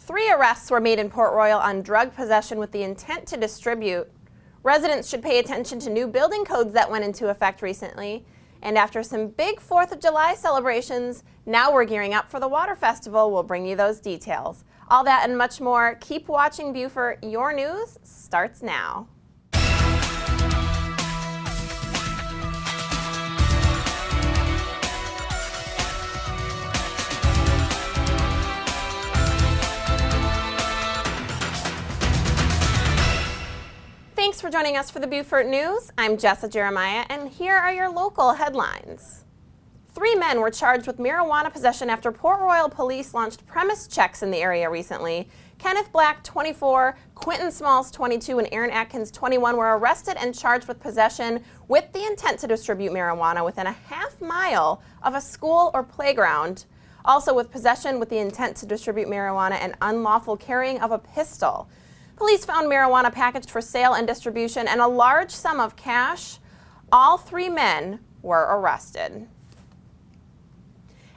3 arrests were made in Port Royal on drug possession with the intent to distribute. Residents should pay attention to new building codes that went into effect recently. And after some big 4th of July celebrations, now we're gearing up for the Water Festival. We'll bring you those details. All that and much more. Keep watching Beaufort. Your news starts now. Thanks for joining us for the Beaufort News. I'm Jessa Jeremiah, and here are your local headlines. 3 men were charged with marijuana possession after Port Royal police launched premise checks in the area recently. Kenneth Black, 24, Quentin Smalls, 22, and Aaron Atkins, 21, were arrested and charged with possession with the intent to distribute marijuana within a half-mile of a school or playground. Also with possession with the intent to distribute marijuana and unlawful carrying of a pistol. Police found marijuana packaged for sale and distribution and a large sum of cash. All 3 men were arrested.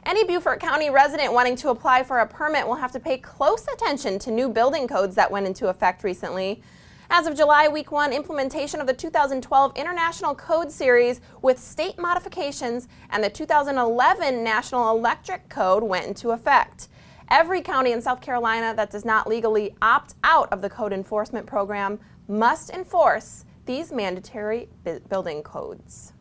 Any Beaufort County resident wanting to apply for a permit will have to pay close attention to new building codes that went into effect recently. As of July week 1, implementation of the 2012 International Code Series with state modifications and the 2011 National Electric Code went into effect. Every county in South Carolina that does not legally opt out of the code enforcement program must enforce these mandatory building codes.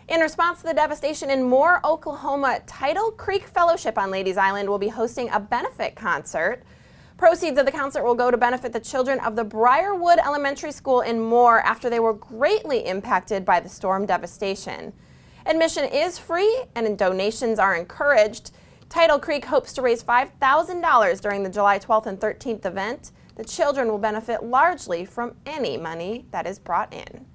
In response to the devastation in Moore, Oklahoma, Tidal Creek Fellowship on Ladies Island will be hosting a benefit concert. Proceeds of the concert will go to benefit the children of the Briarwood Elementary School in Moore after they were greatly impacted by the storm devastation. Admission is free and donations are encouraged. Tidal Creek hopes to raise $5,000 during the July 12th and 13th event. The children will benefit largely from any money that is brought in.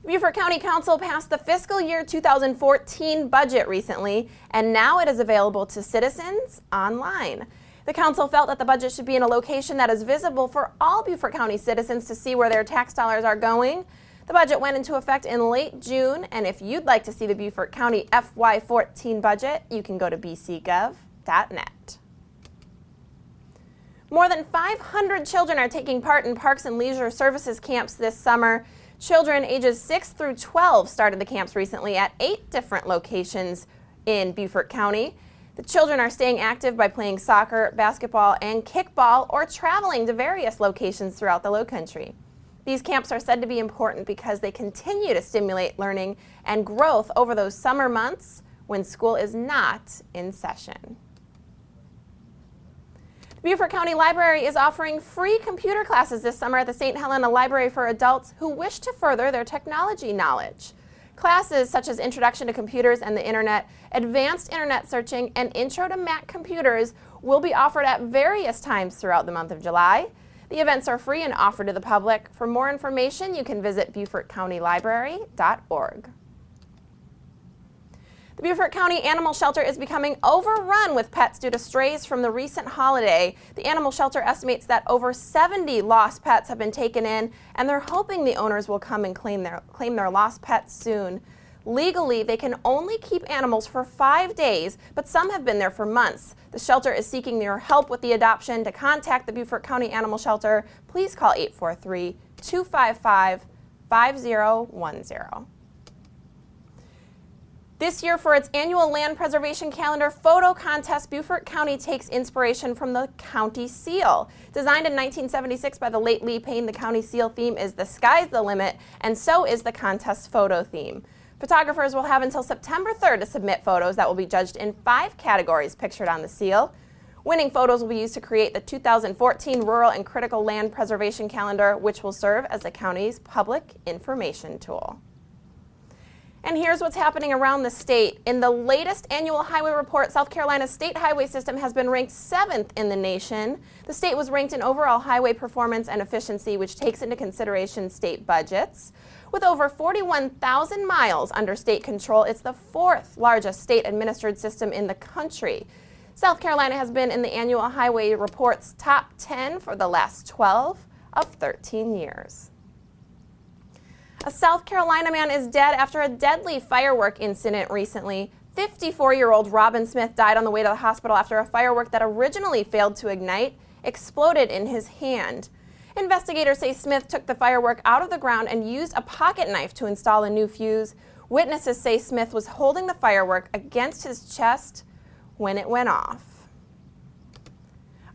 The Beaufort County Council passed the fiscal year 2014 budget recently, and now it is available to citizens online. The council felt that the budget should be in a location that is visible for all Beaufort County citizens to see where their tax dollars are going. The budget went into effect in late June, and if you'd like to see the Beaufort County FY14 budget, you can go to bcgov.net. More than 500 children are taking part in Parks and Leisure Services camps this summer. Children ages 6 through 12 started the camps recently at 8 different locations in Beaufort County. The children are staying active by playing soccer, basketball, and kickball, or traveling to various locations throughout the Lowcountry. These camps are said to be important because they continue to stimulate learning and growth over those summer months when school is not in session. The Beaufort County Library is offering free computer classes this summer at the St. Helena Library for adults who wish to further their technology knowledge. Classes such as Introduction to Computers and the Internet, Advanced Internet Searching, and Intro to Mac Computers will be offered at various times throughout the month of July. The events are free and offered to the public. For more information, you can visit BeaufortCountyLibrary.org. The Beaufort County Animal Shelter is becoming overrun with pets due to strays from the recent holiday. The animal shelter estimates that over 70 lost pets have been taken in, and they're hoping the owners will come and claim their lost pets soon. Legally, they can only keep animals for 5 days, but some have been there for months. The shelter is seeking your help with the adoption. To contact the Beaufort County Animal Shelter, please call 843-255-5010. This year, for its annual land preservation calendar photo contest, Beaufort County takes inspiration from the county seal. Designed in 1976 by the late Lee Payne, the county seal theme is "The Sky's the Limit," and so is the contest photo theme. Photographers will have until September 3rd to submit photos that will be judged in 5 categories pictured on the seal. Winning photos will be used to create the 2014 Rural and Critical Land Preservation Calendar, which will serve as the county's public information tool. And here's what's happening around the state. In the latest annual highway report, South Carolina's state highway system has been ranked 7th in the nation. The state was ranked in overall highway performance and efficiency, which takes into consideration state budgets. With over 41,000 miles under state control, it's the 4th largest state-administered system in the country. South Carolina has been in the annual highway report's top 10 for the last 12 of 13 years. A South Carolina man is dead after a deadly firework incident recently. 54-year-old Robin Smith died on the way to the hospital after a firework that originally failed to ignite exploded in his hand. Investigators say Smith took the firework out of the ground and used a pocket knife to install a new fuse. Witnesses say Smith was holding the firework against his chest when it went off.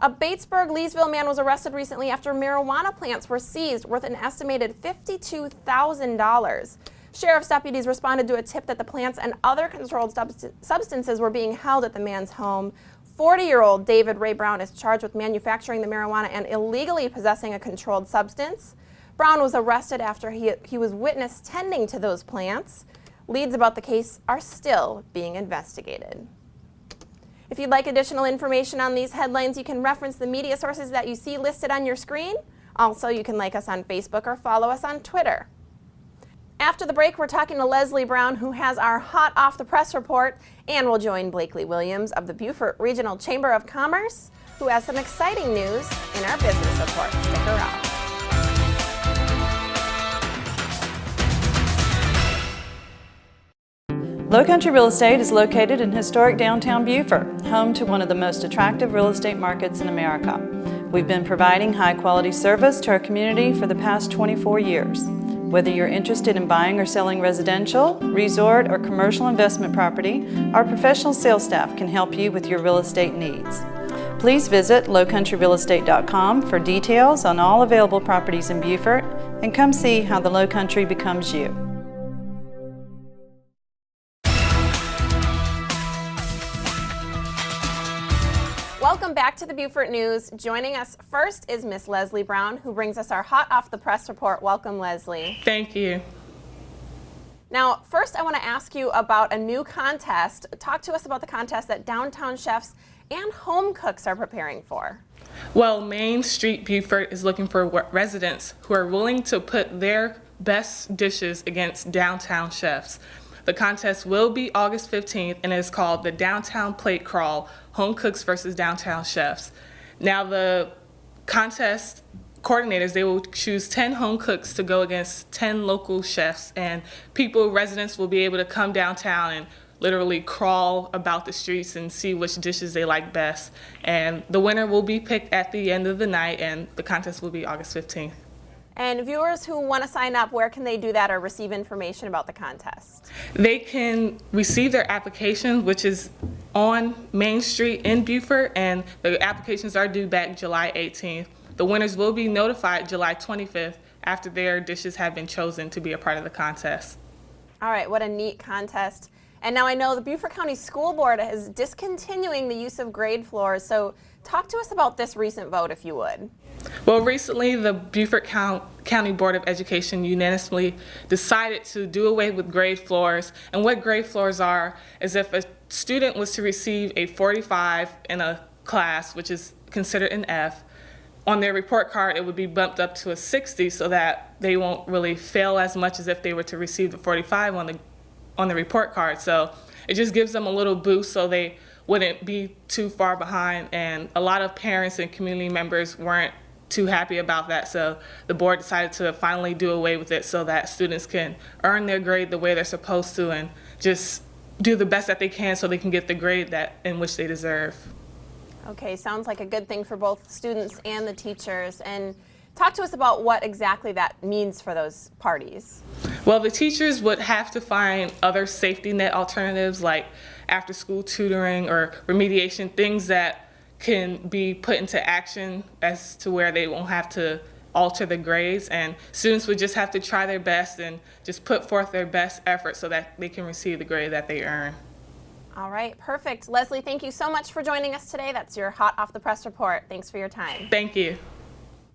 A Batesburg-Leesville man was arrested recently after marijuana plants were seized worth an estimated $52,000. Sheriff's deputies responded to a tip that the plants and other controlled substances were being held at the man's home. 40-year-old David Ray Brown is charged with manufacturing the marijuana and illegally possessing a controlled substance. Brown was arrested after he was witnessed tending to those plants. Leads about the case are still being investigated. If you'd like additional information on these headlines, you can reference the media sources that you see listed on your screen. Also, you can like us on Facebook or follow us on Twitter. After the break, we're talking to Leslie Brown, who has our hot off the press report, and we'll join Blakely Williams of the Beaufort Regional Chamber of Commerce, who has some exciting news in our business report. Stick around. Lowcountry Real Estate is located in historic downtown Beaufort, home to one of the most attractive real estate markets in America. We've been providing high-quality service to our community for the past 24 years. Whether you're interested in buying or selling residential, resort, or commercial investment property, our professional sales staff can help you with your real estate needs. Please visit lowcountryrealestate.com for details on all available properties in Beaufort and come see how the Lowcountry becomes you. Welcome back to the Beaufort News. Joining us first is Miss Leslie Brown, who brings us our hot off the press report. Welcome, Leslie. Thank you. Now, first I want to ask you about a new contest. Talk to us about the contest that downtown chefs and home cooks are preparing for. Well, Main Street Beaufort is looking for residents who are willing to put their best dishes against downtown chefs. The contest will be August 15th and is called the Downtown Plate Crawl, Home Cooks versus Downtown Chefs. Now the contest coordinators, they will choose 10 home cooks to go against 10 local chefs, and residents will be able to come downtown and literally crawl about the streets and see which dishes they like best. And the winner will be picked at the end of the night, and the contest will be August 15th. And viewers who want to sign up, where can they do that or receive information about the contest? They can receive their application, which is on Main Street in Beaufort, and the applications are due back July 18th. The winners will be notified July 25th after their dishes have been chosen to be a part of the contest. All right, what a neat contest. And now I know the Beaufort County School Board is discontinuing the use of grade floors, so talk to us about this recent vote, if you would. Well, recently the Beaufort County Board of Education unanimously decided to do away with grade floors. And what grade floors are is if a student was to receive a 45 in a class, which is considered an F, on their report card it would be bumped up to a 60 so that they won't really fail as much as if they were to receive the 45 on the report card. So it just gives them a little boost so they wouldn't be too far behind, and a lot of parents and community members weren't too happy about that, so the board decided to finally do away with it so that students can earn their grade the way they're supposed to and just do the best that they can so they can get the grade in which they deserve. Okay, sounds like a good thing for both students and the teachers. And talk to us about what exactly that means for those parties. Well, the teachers would have to find other safety net alternatives like after-school tutoring or remediation, things that can be put into action as to where they won't have to alter the grades, and students would just have to try their best and just put forth their best effort so that they can receive the grade that they earn. All right, perfect. Leslie, thank you so much for joining us today. That's your hot off the press report. Thanks for your time. Thank you.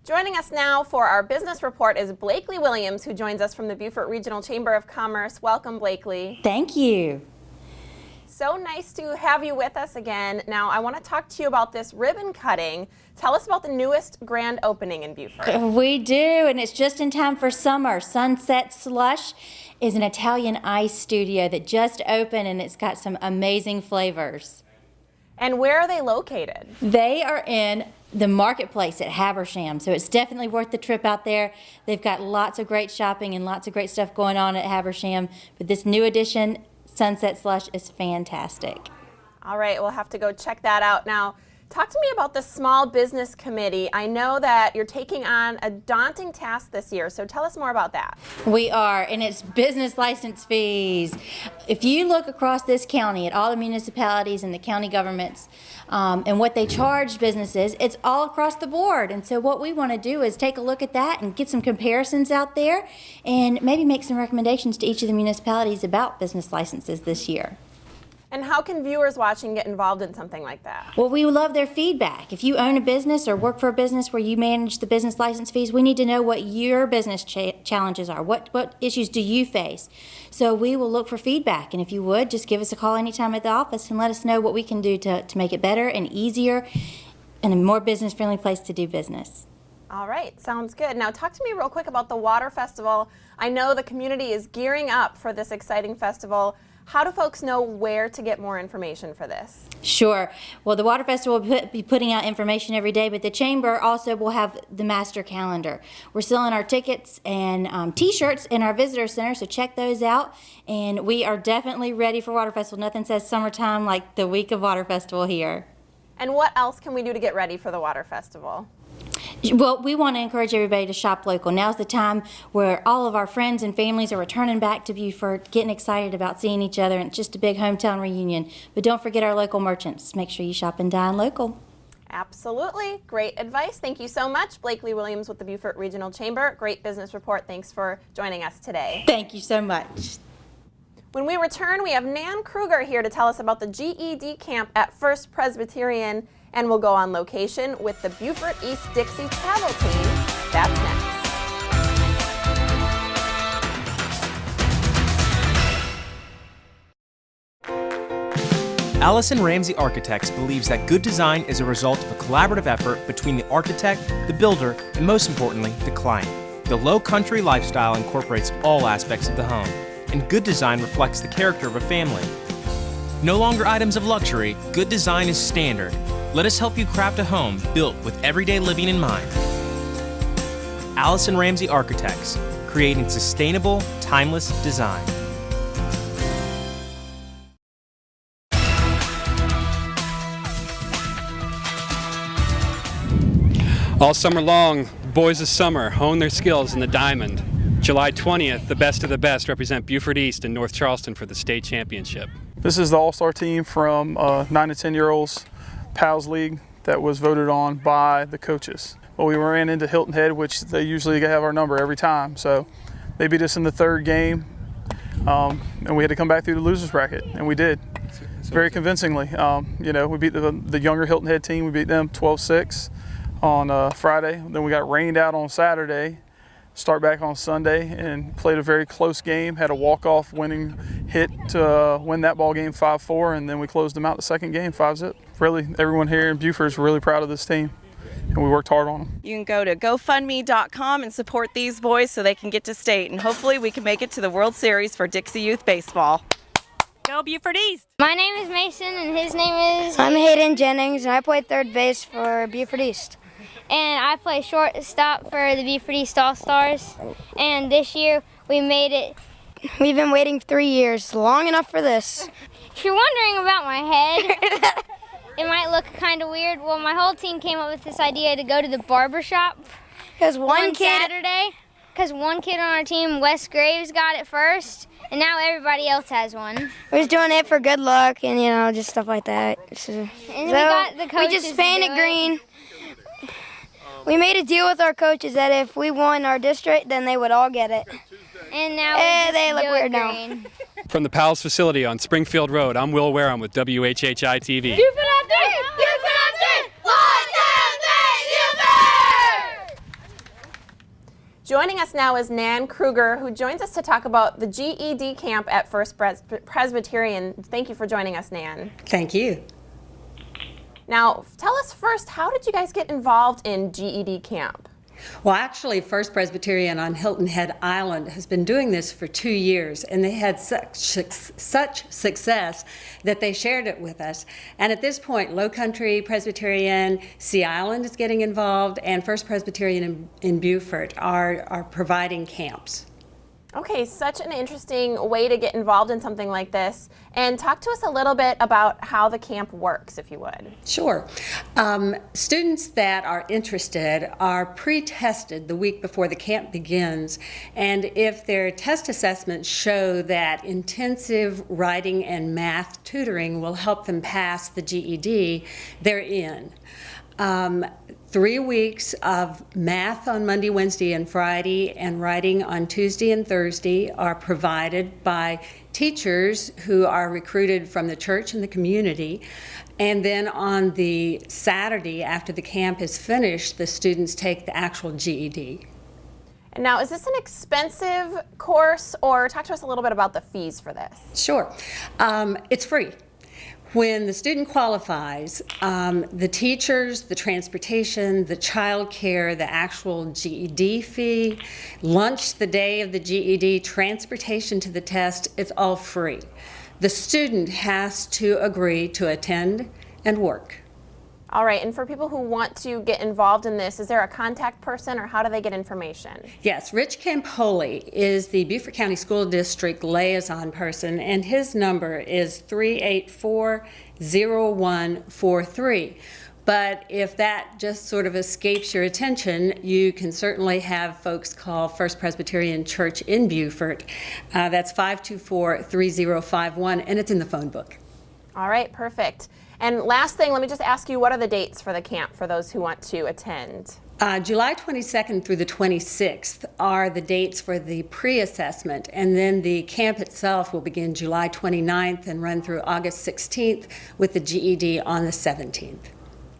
Joining us now for our business report is Blakely Williams, who joins us from the Beaufort Regional Chamber of Commerce. Welcome, Blakely. Thank you. So nice to have you with us again. Now, I want to talk to you about this ribbon cutting. Tell us about the newest grand opening in Beaufort. We do, and it's just in time for summer. Sunset Slush is an Italian ice studio that just opened, and it's got some amazing flavors. And where are they located? They are in the marketplace at Habersham, so it's definitely worth the trip out there. They've got lots of great shopping and lots of great stuff going on at Habersham, but this new addition Sunset Slush is fantastic. All right, we'll have to go check that out. Now, talk to me about the Small Business Committee. I know that you're taking on a daunting task this year, so tell us more about that. We are, and it's business license fees. If you look across this county at all the municipalities and the county governments and what they charge businesses, it's all across the board. And so what we want to do is take a look at that and get some comparisons out there and maybe make some recommendations to each of the municipalities about business licenses this year. And how can viewers watching get involved in something like that? Well, we love their feedback. If you own a business or work for a business where you manage the business license fees, we need to know what your business challenges are. What issues do you face? So we will look for feedback. And if you would, just give us a call anytime at the office and let us know what we can do to make it better and easier and a more business-friendly place to do business. All right, sounds good. Now talk to me real quick about the Water Festival. I know the community is gearing up for this exciting festival. How do folks know where to get more information for this? Sure. Well, the Water Festival will be putting out information every day, but the Chamber also will have the master calendar. We're selling our tickets and T-shirts in our visitor center, so check those out. And we are definitely ready for Water Festival. Nothing says summertime like the week of Water Festival here. And what else can we do to get ready for the Water Festival? Well, we want to encourage everybody to shop local. Now's the time where all of our friends and families are returning back to Beaufort, getting excited about seeing each other, and it's just a big hometown reunion. But don't forget our local merchants. Make sure you shop and dine local. Absolutely. Great advice. Thank you so much. Blakely Williams with the Beaufort Regional Chamber. Great business report. Thanks for joining us today. Thank you so much. When we return, we have Nan Krueger here to tell us about the GED camp at First Presbyterian, and we'll go on location with the Beaufort East Dixie travel team. That's next. Allison Ramsey Architects believes that good design is a result of a collaborative effort between the architect, the builder, and most importantly, the client. The Lowcountry lifestyle incorporates all aspects of the home, and good design reflects the character of a family. No longer items of luxury, good design is standard. Let us help you craft a home built with everyday living in mind. Allison Ramsey Architects, creating sustainable, timeless design. All summer long, Boys of Summer hone their skills in the diamond. July 20th, the best of the best represent Beaufort East and North Charleston for the state championship. This is the all-star team from 9 to 10-year-olds PALS League that was voted on by the coaches. Well, we ran into Hilton Head, which they usually have our number every time. So they beat us in the third game, and we had to come back through the losers bracket, and we did very convincingly. You know, we beat the younger Hilton Head team. We beat them 12-6 on Friday. Then we got rained out on Saturday. Start back on Sunday and played a very close game, had a walk-off winning hit to win that ball game 5-4, and then we closed them out the second game 5-zip. Really, everyone here in Beaufort is really proud of this team, and we worked hard on them. You can go to GoFundMe.com and support these boys so they can get to state, and hopefully we can make it to the World Series for Dixie Youth Baseball. Go Beaufort East! My name is Mason, and his name is... I'm Hayden Jennings, and I play third base for Beaufort East. And I play shortstop for the Beaufort East All-Stars. And this year, we made it. We've been waiting 3 years, long enough for this. If you're wondering about my head, it might look kind of weird. Well, my whole team came up with this idea to go to the barber shop on Saturday. Because one kid on our team, Wes Graves, got it first. And now everybody else has one. We're just doing it for good luck and, you know, just stuff like that. And we got the coaches. We just painted green. We made a deal with our coaches that if we won our district, then they would all get it. And now they look weird now. From the PALS facility on Springfield Road, I'm Will Wareham with WHHI-TV. Beaufort on three! Beaufort on three! 1, 2, 3, Beaufort! Joining us now is Nan Krueger, who joins us to talk about the GED camp at First Presbyterian. Thank you for joining us, Nan. Thank you. Now, tell us first, how did you guys get involved in GED camp? Well, actually, First Presbyterian on Hilton Head Island has been doing this for 2 years, and they had such success that they shared it with us. And at this point, Lowcountry, Presbyterian, Sea Island is getting involved, and First Presbyterian in Beaufort are providing camps. Okay, such an interesting way to get involved in something like this. And talk to us a little bit about how the camp works, if you would. Sure. Students that are interested are pre-tested the week before the camp begins, and if their test assessments show that intensive writing and math tutoring will help them pass the GED, they're in. 3 weeks of math on Monday, Wednesday, and Friday, and writing on Tuesday and Thursday are provided by teachers who are recruited from the church and the community. And then on the Saturday, after the camp is finished, the students take the actual GED. And now, is this an expensive course, or talk to us a little bit about the fees for this? Sure. It's free. When the student qualifies, the teachers, the transportation, the child care, the actual GED fee, lunch the day of the GED, transportation to the test, it's all free. The student has to agree to attend and work. All right, and for people who want to get involved in this, is there a contact person, or how do they get information? Yes, Rich Campoli is the Beaufort County School District liaison person, and his number is 384-0143. But if that just sort of escapes your attention, you can certainly have folks call First Presbyterian Church in Beaufort. That's 524-3051, and it's in the phone book. All right, perfect. And last thing, let me just ask you, what are the dates for the camp for those who want to attend? July 22nd through the 26th are the dates for the pre-assessment, and then the camp itself will begin July 29th and run through August 16th with the GED on the 17th.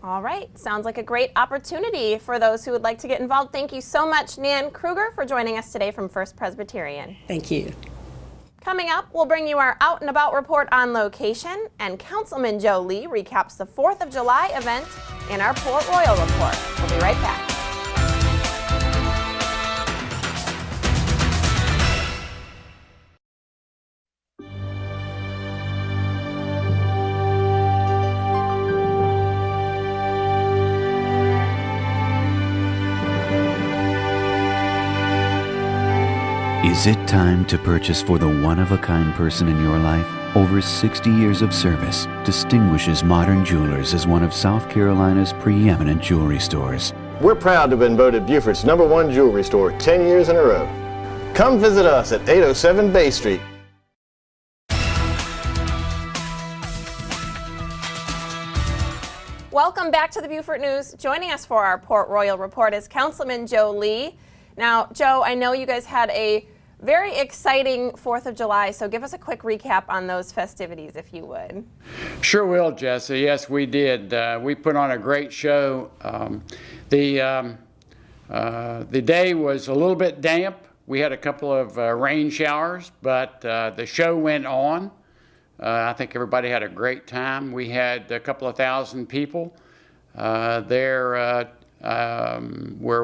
All right, sounds like a great opportunity for those who would like to get involved. Thank you so much, Nan Krueger, for joining us today from First Presbyterian. Thank you. Coming up, we'll bring you our Out and About report on location, and Councilman Joe Lee recaps the 4th of July event in our Port Royal report. We'll be right back. Is it time to purchase for the one-of-a-kind person in your life? Over 60 years of service distinguishes Modern Jewelers as one of South Carolina's preeminent jewelry stores. We're proud to have been voted Beaufort's #1 jewelry store 10 years in a row. Come visit us at 807 Bay Street. Welcome back to the Beaufort News. Joining us for our Port Royal report is Councilman Joe Lee. Now, Joe, I know you guys had a very exciting 4th of July, so give us a quick recap on those festivities, if you would. Sure will, Jessa. Yes, we did. We put on a great show. The day was a little bit damp. We had a couple of rain showers, but the show went on. I think everybody had a great time. We had a couple of thousand people. Were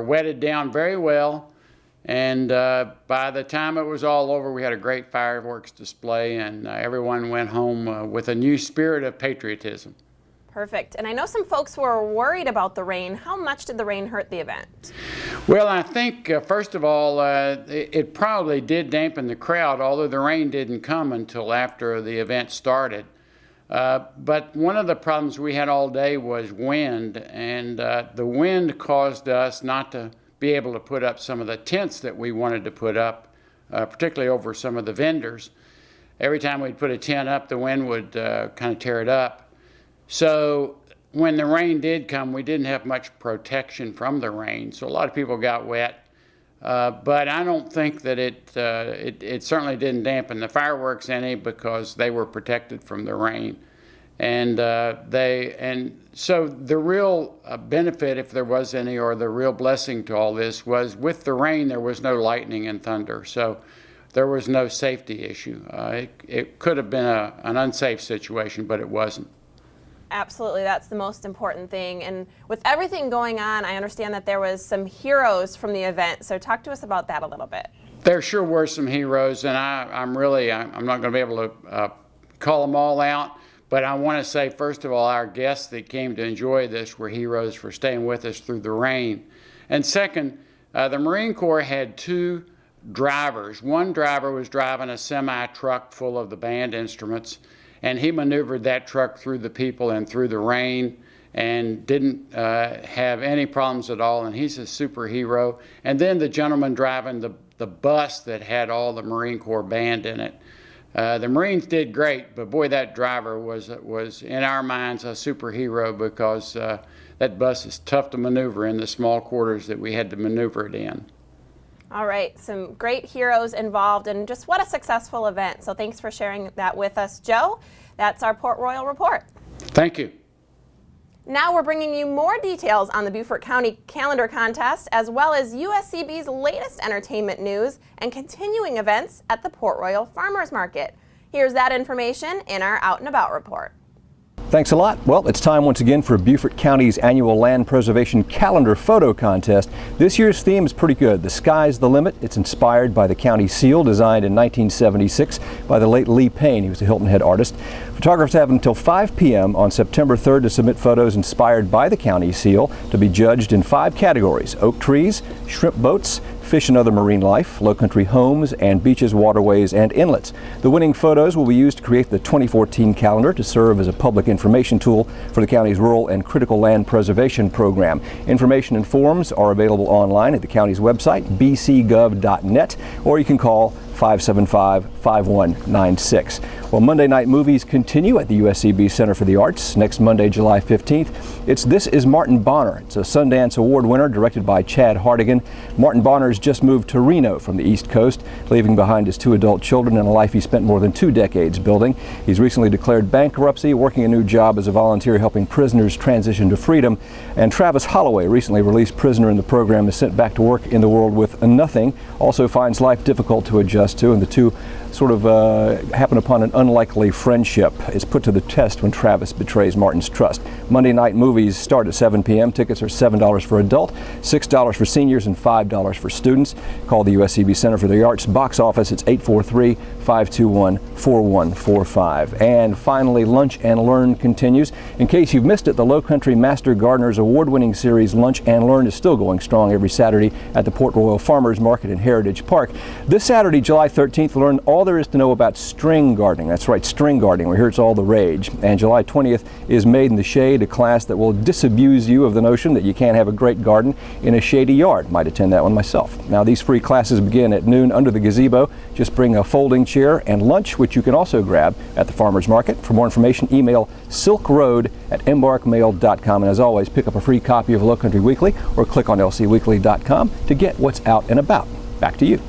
wetted down very well. And by the time it was all over, we had a great fireworks display, and everyone went home with a new spirit of patriotism. Perfect. And I know some folks were worried about the rain. How much did the rain hurt the event? Well, I think, first of all, it probably did dampen the crowd, although the rain didn't come until after the event started. But one of the problems we had all day was wind, and the wind caused us not to be able to put up some of the tents that we wanted to put up, particularly over some of the vendors. Every time we'd put a tent up, the wind would kind of tear it up. So when the rain did come, we didn't have much protection from the rain, so a lot of people got wet. But I don't think that it certainly didn't dampen the fireworks any, because they were protected from the rain. And so the real benefit, if there was any, or the real blessing to all this, was with the rain there was no lightning and thunder, so there was no safety issue. It could have been an unsafe situation, but it wasn't. Absolutely, that's the most important thing. And with everything going on, I understand that there was some heroes from the event, so talk to us about that a little bit. There sure were some heroes, and I'm not going to be able to call them all out. But I want to say, first of all, our guests that came to enjoy this were heroes for staying with us through the rain. And second, the Marine Corps had 2 drivers. One driver was driving a semi-truck full of the band instruments, and he maneuvered that truck through the people and through the rain and didn't have any problems at all, and he's a superhero. And then the gentleman driving the bus that had all the Marine Corps band in it. The Marines did great, but boy, that driver was in our minds a superhero, because that bus is tough to maneuver in the small quarters that we had to maneuver it in. All right, some great heroes involved, and just what a successful event. So thanks for sharing that with us, Joe. That's our Port Royal report. Thank you. Now we're bringing you more details on the Beaufort County Calendar Contest, as well as USCB's latest entertainment news and continuing events at the Port Royal Farmers Market. Here's that information in our Out and About report. Thanks a lot. Well, it's time once again for Beaufort County's annual Land Preservation Calendar Photo Contest. This year's theme is pretty good. The sky's the limit. It's inspired by the county seal designed in 1976 by the late Lee Payne. He was a Hilton Head artist. Photographers have until 5 p.m. on September 3rd to submit photos inspired by the county seal to be judged in 5 categories: oak trees, shrimp boats, fish and other marine life, lowcountry homes, and beaches, waterways, and inlets. The winning photos will be used to create the 2014 calendar to serve as a public information tool for the county's rural and critical land preservation program. Information and forms are available online at the county's website, bcgov.net, or you can call 575-5196. Well, Monday night movies continue at the USCB Center for the Arts. Next Monday, July 15th, it's This Is Martin Bonner. It's a Sundance Award winner directed by Chad Hartigan. Martin Bonner's just moved to Reno from the East Coast, leaving behind his 2 adult children and a life he spent more than 2 decades building. He's recently declared bankruptcy, working a new job as a volunteer helping prisoners transition to freedom. And Travis Holloway, recently released prisoner in the program, is sent back to work in the world with nothing, also finds life difficult to adjust to, and the two sort of happen upon an unlikely friendship. It's put to the test when Travis betrays Martin's trust. Monday night movies start at 7 p.m. Tickets are $7 for adult, $6 for seniors, and $5 for students. Call the USCB Center for the Arts box office. It's 843-521-4145. And finally, Lunch and Learn continues. In case you've missed it, the Lowcountry Master Gardeners award-winning series Lunch and Learn is still going strong every Saturday at the Port Royal Farmers Market in Heritage Park. This Saturday, July 13th, learn all there is to know about string gardening. That's right, string gardening. We hear it's all the rage. And July 20th is Made in the Shade, a class that will disabuse you of the notion that you can't have a great garden in a shady yard. Might attend that one myself. Now, these free classes begin at noon under the gazebo. Just bring a folding chair and lunch, which you can also grab at the farmers market. For more information, email silkroad@embarkmail.com. And as always, pick up a free copy of Lowcountry Weekly or click on lcweekly.com to get what's out and about. Back to you.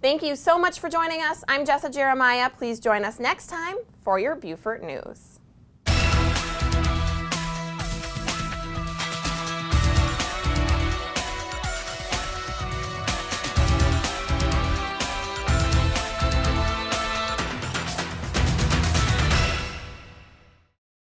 Thank you so much for joining us. I'm Jessa Jeremiah. Please join us next time for your Beaufort News.